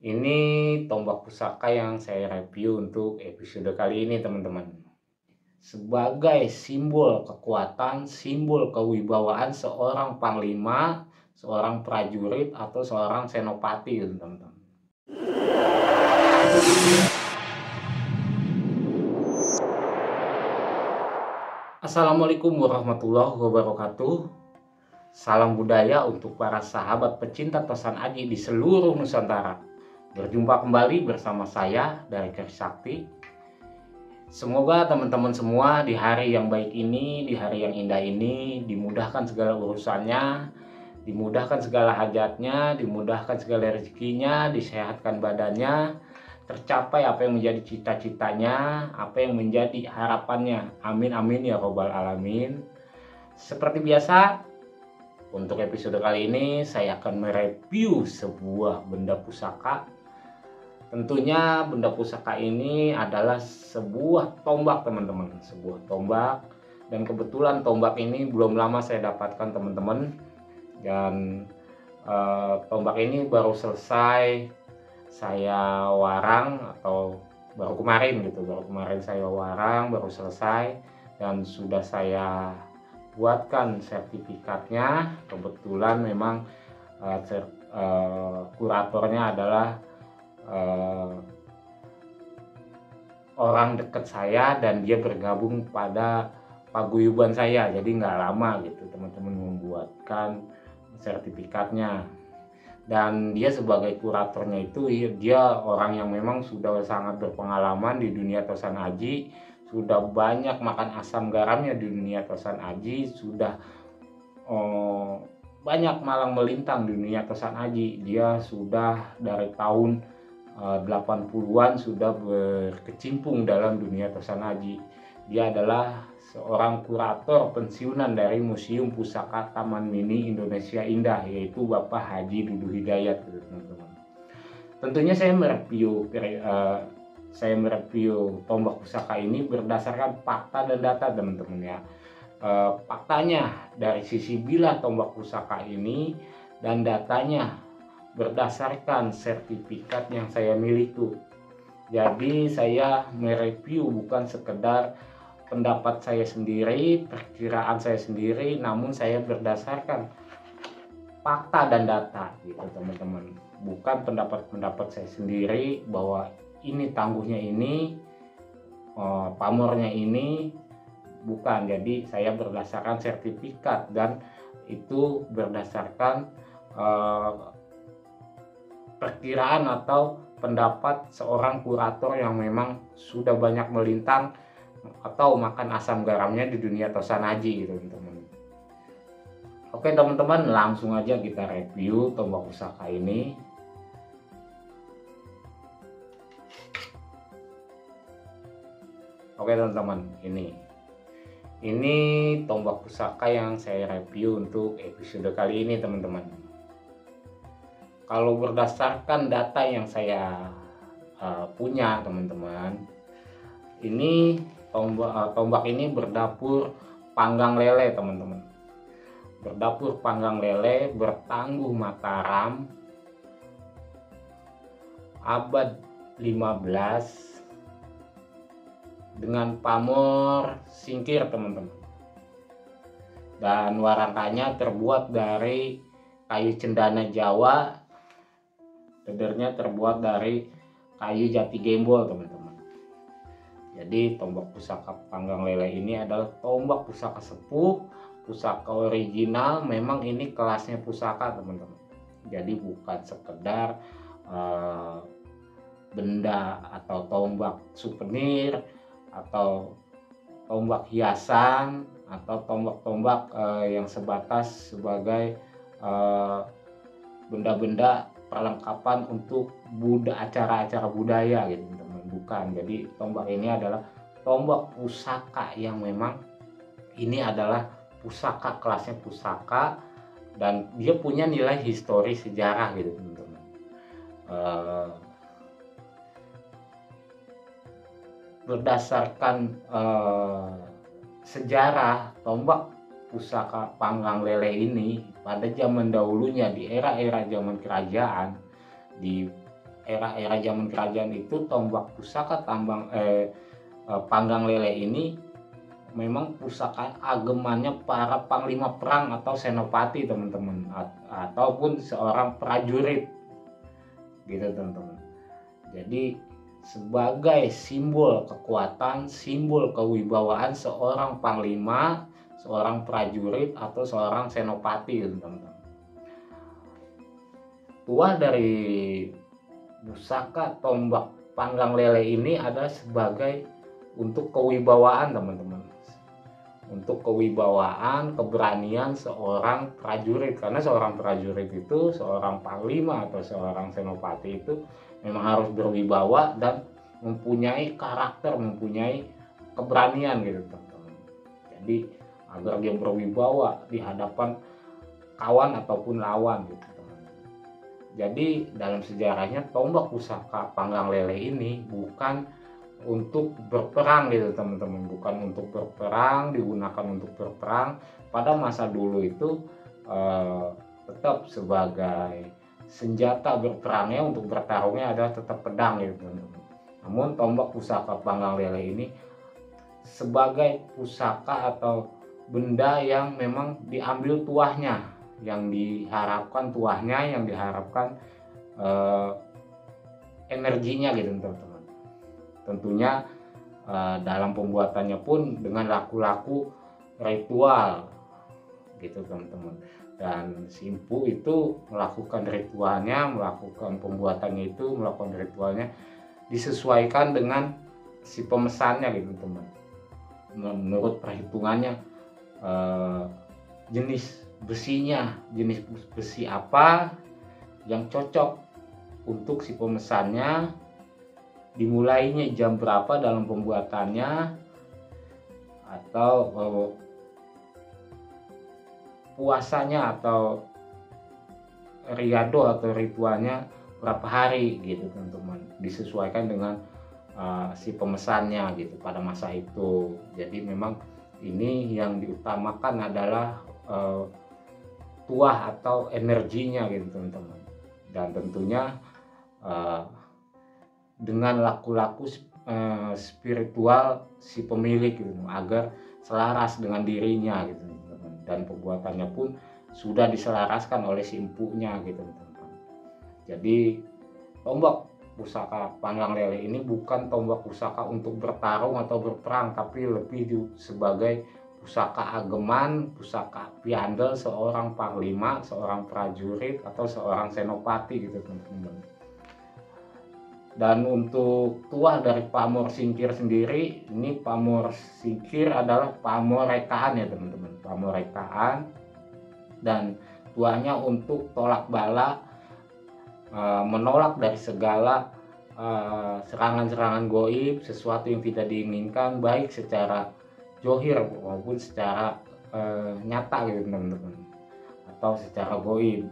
Ini tombak pusaka yang saya review untuk episode kali ini, teman-teman. Sebagai simbol kekuatan, simbol kewibawaan seorang panglima, seorang prajurit, atau seorang senopati, teman-teman. Assalamualaikum warahmatullahi wabarakatuh. Salam budaya untuk para sahabat pecinta Tosan Aji di seluruh Nusantara. Berjumpa kembali bersama saya dari Sakti. Semoga teman-teman semua di hari yang baik ini, di hari yang indah ini, dimudahkan segala urusannya, dimudahkan segala hajatnya, dimudahkan segala rezekinya, disehatkan badannya, tercapai apa yang menjadi cita-citanya, apa yang menjadi harapannya. Amin amin ya robbal alamin. Seperti biasa, untuk episode kali ini saya akan mereview sebuah benda pusaka. Tentunya benda pusaka ini adalah sebuah tombak, teman-teman, sebuah tombak, dan kebetulan tombak ini belum lama saya dapatkan, teman-teman. Dan tombak ini baru selesai saya warang, atau baru kemarin saya warang, baru selesai, dan sudah saya buatkan sertifikatnya. Kebetulan memang kuratornya adalah orang dekat saya, dan dia bergabung pada paguyuban saya, jadi nggak lama gitu teman-teman membuatkan sertifikatnya. Dan dia sebagai kuratornya itu, dia orang yang memang sudah sangat berpengalaman di dunia Tosan Aji, sudah banyak makan asam garamnya di dunia Tosan Aji, sudah banyak malang melintang di dunia Tosan Aji. Dia sudah dari tahun 80-an sudah berkecimpung dalam dunia Tosan Aji. Dia adalah seorang kurator pensiunan dari Museum Pusaka Taman Mini Indonesia Indah, yaitu Bapak Haji Dudu Hidayat, teman-teman. Tentunya saya mereview tombak pusaka ini berdasarkan fakta dan data, teman-teman ya. Faktanya dari sisi bilah tombak pusaka ini, dan datanya berdasarkan sertifikat yang saya miliki. Jadi saya mereview bukan sekedar pendapat saya sendiri, perkiraan saya sendiri, namun saya berdasarkan fakta dan data gitu, teman-teman. Bukan pendapat saya sendiri bahwa ini tangguhnya ini, pamornya ini, bukan. Jadi saya berdasarkan sertifikat, dan itu berdasarkan perkiraan atau pendapat seorang kurator yang memang sudah banyak melintang atau makan asam garamnya di dunia Tosan Aji gitu, teman-teman. Oke teman-teman, langsung aja kita review tombak pusaka ini. Oke teman-teman, ini tombak pusaka yang saya review untuk episode kali ini, teman-teman. Kalau berdasarkan data yang saya punya, teman-teman, ini tombak ini berdapur panggang lele, teman-teman. Berdapur panggang lele, bertangguh Mataram, abad 15, dengan pamor singkir, teman-teman. Dan warangkanya terbuat dari kayu cendana Jawa, ledernya terbuat dari kayu jati gembol, teman-teman. Jadi tombak pusaka panggang lele ini adalah tombak pusaka sepuh, pusaka original. Memang ini kelasnya pusaka, teman-teman. Jadi bukan sekedar benda atau tombak souvenir, atau tombak hiasan, atau tombak-tombak yang sebatas sebagai benda-benda perlengkapan untuk acara-acara budaya gitu, teman-teman. Bukan. Jadi tombak ini adalah tombak pusaka yang memang ini adalah pusaka, kelasnya pusaka, dan dia punya nilai histori sejarah gitu, teman-teman. Berdasarkan sejarah, tombak pusaka panggang lele ini pada zaman dahulunya, di era-era zaman kerajaan, di era-era zaman kerajaan itu tombak pusaka panggang lele ini memang pusaka agemannya para panglima perang atau senopati teman-teman, ataupun seorang prajurit gitu teman-teman. Jadi sebagai simbol kekuatan, simbol kewibawaan seorang panglima, seorang prajurit atau seorang senopati teman-teman. Tuah dari pusaka tombak panggang lele ini adalah sebagai untuk kewibawaan teman-teman, untuk kewibawaan, keberanian seorang prajurit. Karena seorang prajurit itu, seorang panglima atau seorang senopati itu memang harus berwibawa dan mempunyai karakter, mempunyai keberanian gitu teman-teman. Jadi agar dia berwibawa di hadapan kawan ataupun lawan gitu teman-teman. Jadi dalam sejarahnya tombak pusaka panggang lele ini bukan untuk berperang gitu teman-teman, bukan untuk berperang, digunakan untuk berperang. Pada masa dulu itu tetap sebagai senjata berperangnya, untuk bertarungnya adalah tetap pedang gitu teman-teman. Namun tombak pusaka panggang lele ini sebagai pusaka atau benda yang memang diambil tuahnya, yang diharapkan tuahnya, yang diharapkan energinya gitu teman-teman. Tentunya dalam pembuatannya pun dengan laku-laku ritual gitu teman-teman. Dan si empu itu melakukan ritualnya, melakukan pembuatannya itu, melakukan ritualnya disesuaikan dengan si pemesannya gitu teman. Menurut perhitungannya jenis besinya, jenis besi apa yang cocok untuk si pemesannya, dimulainya jam berapa dalam pembuatannya, atau puasanya atau riado atau ritualnya berapa hari gitu teman-teman, disesuaikan dengan si pemesannya gitu pada masa itu. Jadi memang ini yang diutamakan adalah tuah atau energinya gitu teman-teman. Dan tentunya dengan laku-laku spiritual si pemilik gitu, agar selaras dengan dirinya gitu teman-teman. Dan pembuatannya pun sudah diselaraskan oleh si empunya gitu teman-teman. Jadi tombak pusaka panggang lele ini bukan tombak pusaka untuk bertarung atau berperang, tapi lebih sebagai pusaka ageman, pusaka piandel seorang panglima, seorang prajurit atau seorang senopati gitu teman-teman. Dan untuk tuah dari pamor singkir sendiri, ini pamor singkir adalah pamor rekaan ya teman-teman, pamor rekaan. Dan tuahnya untuk tolak bala, menolak dari segala serangan-serangan goib, sesuatu yang tidak diinginkan, baik secara johir maupun secara nyata gitu teman-teman, atau secara goib.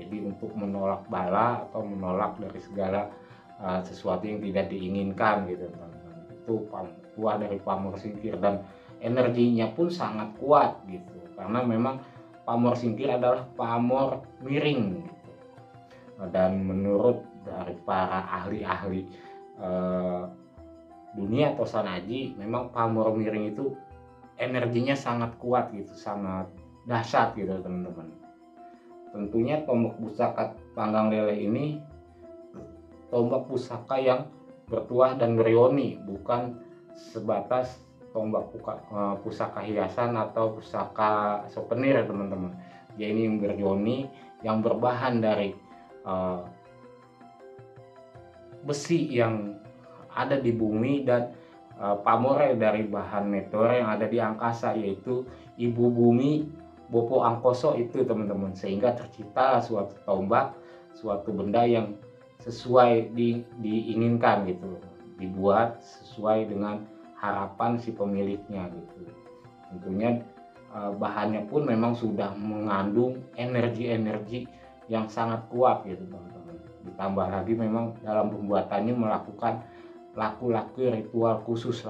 Jadi untuk menolak bala atau menolak dari segala sesuatu yang tidak diinginkan gitu teman-teman. Itu tuah dari pamor singkir, dan energinya pun sangat kuat gitu, karena memang pamor singkir adalah pamor miring gitu. Dan menurut dari para ahli-ahli dunia tosan aji, memang pamor miring itu energinya sangat kuat gitu, sangat dahsyat gitu teman-teman. Tentunya tombak pusaka panggang lele ini tombak pusaka yang bertuah dan beryoni, bukan sebatas tombak pusaka hiasan atau pusaka souvenir ya teman-teman. Dia ini yang beryoni, yang berbahan dari besi yang ada di bumi, dan pamornya dari bahan meteor yang ada di angkasa, yaitu ibu bumi Bopo Angkoso itu teman-teman. Sehingga tercipta suatu tombak, suatu benda yang sesuai diinginkan gitu, dibuat sesuai dengan harapan si pemiliknya gitu. Tentunya bahannya pun memang sudah mengandung energi-energi yang sangat kuat gitu teman-teman. Ditambah lagi memang dalam pembuatannya melakukan laku-laku ritual khusus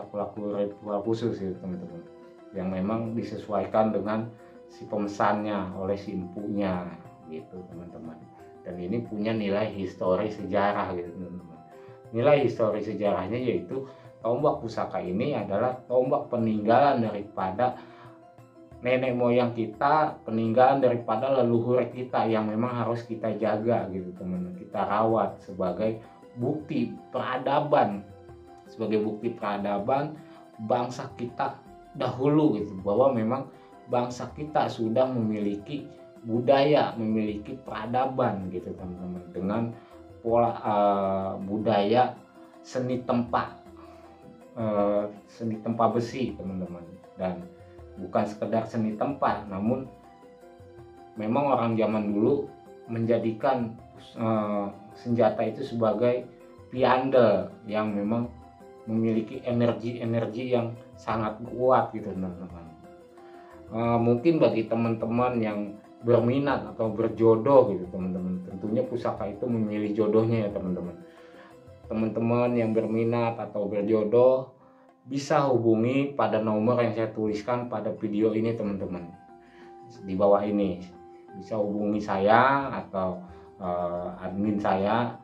gitu teman-teman, yang memang disesuaikan dengan si pemesannya oleh si empunya gitu teman-teman. dan ini punya nilai histori sejarah gitu teman-teman. Nilai histori sejarahnya yaitu tombak pusaka ini adalah tombak peninggalan daripada nenek moyang kita, peninggalan daripada leluhur kita yang memang harus kita jaga gitu teman-teman, kita rawat sebagai bukti peradaban, bangsa kita dahulu gitu, bahwa memang bangsa kita sudah memiliki budaya, memiliki peradaban gitu teman-teman, dengan pola budaya seni tempa besi teman-teman, dan bukan sekedar seni tempa, namun memang orang zaman dulu menjadikan senjata itu sebagai piandel yang memang memiliki energi yang sangat kuat gitu teman-teman. Mungkin bagi teman-teman yang berminat atau berjodoh gitu teman-teman, tentunya pusaka itu memilih jodohnya ya teman-teman. Teman-teman yang berminat atau berjodoh bisa hubungi pada nomor yang saya tuliskan pada video ini teman-teman, di bawah ini. Bisa hubungi saya atau admin saya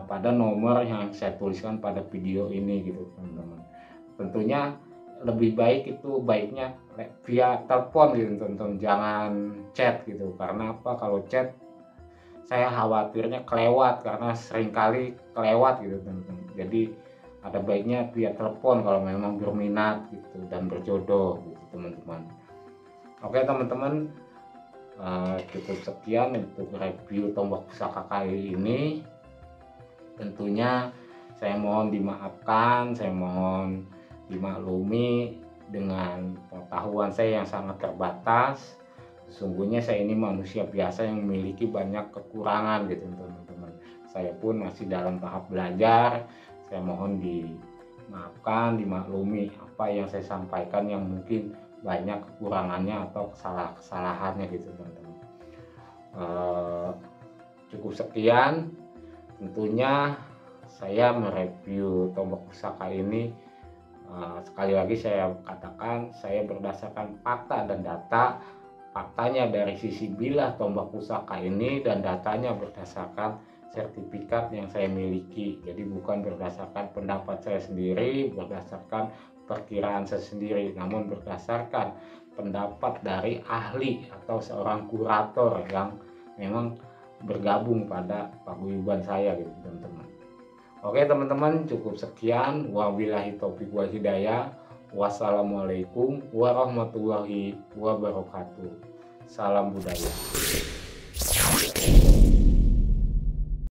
pada nomor yang saya tuliskan pada video ini gitu teman-teman. Tentunya lebih baik itu baiknya via telepon gitu teman-teman, jangan chat gitu. Karena apa? Kalau chat saya khawatirnya kelewat, karena seringkali kelewat gitu teman-teman. Jadi ada baiknya via telepon kalau memang berminat gitu dan berjodoh gitu teman-teman. Oke teman-teman, cukup sekian untuk review tombak pusaka kali ini. Tentunya saya mohon dimaafkan, saya mohon dimaklumi dengan pengetahuan saya yang sangat terbatas. Sesungguhnya saya ini manusia biasa yang memiliki banyak kekurangan gitu teman-teman. Saya pun masih dalam tahap belajar. Saya mohon dimaafkan, dimaklumi apa yang saya sampaikan yang mungkin banyak kekurangannya atau kesalahannya gitu teman-teman. Cukup sekian. Tentunya saya mereview tombak pusaka ini, sekali lagi saya katakan, saya berdasarkan fakta dan data. Faktanya dari sisi bilah tombak pusaka ini, dan datanya berdasarkan sertifikat yang saya miliki. Jadi bukan berdasarkan pendapat saya sendiri, berdasarkan perkiraan saya sendiri, namun berdasarkan pendapat dari ahli atau seorang kurator yang memang bergabung pada paguyuban saya gitu teman-teman. Oke teman-teman, cukup sekian. Wabillahi taufiq wal hidayah. Wassalamualaikum warahmatullahi wabarakatuh. Salam budaya.